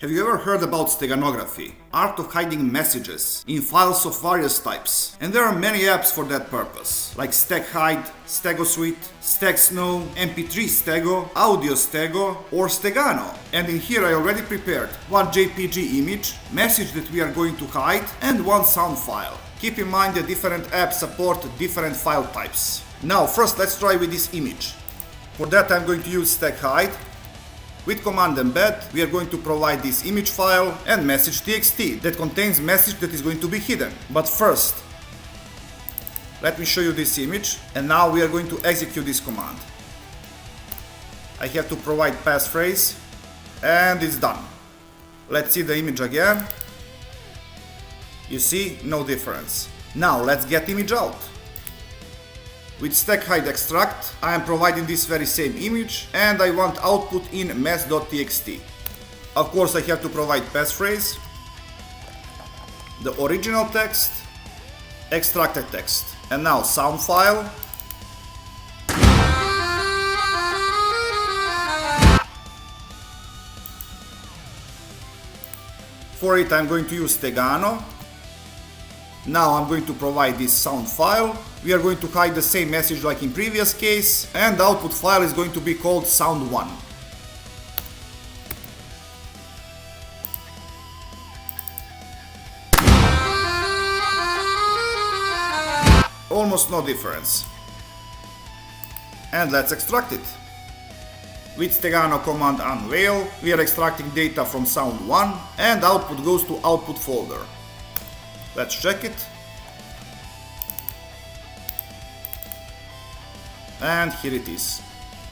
Have you ever heard about steganography, art of hiding messages in files of various types? And there are many apps for that purpose, like StegHide, StegoSuite, StegSnow, MP3 Stego, Audio Stego, or Stegano. And in here I already prepared one JPG image, message that we are going to hide, and one sound file. Keep in mind that different apps support different file types. Now first let's try with this image. For that I'm going to use StegHide. With command embed, we are going to provide this image file and message.txt that contains message that is going to be hidden. But first, let me show you this image, and now we are going to execute this command. I have to provide passphrase, and it's done. Let's see the image again. You see, no difference. Now let's get image out. With StegHide extract, I am providing this very same image and I want output in mess.txt. Of course I have to provide passphrase, the original text, extracted text, and now sound file. For it I'm going to use Stegano. Now I'm going to provide this sound file. We are going to hide the same message like in previous case, and the output file is going to be called sound1. Almost no difference. And let's extract it. With Stegano command unveil, we are extracting data from sound1 and output goes to output folder. Let's check it. And here it is.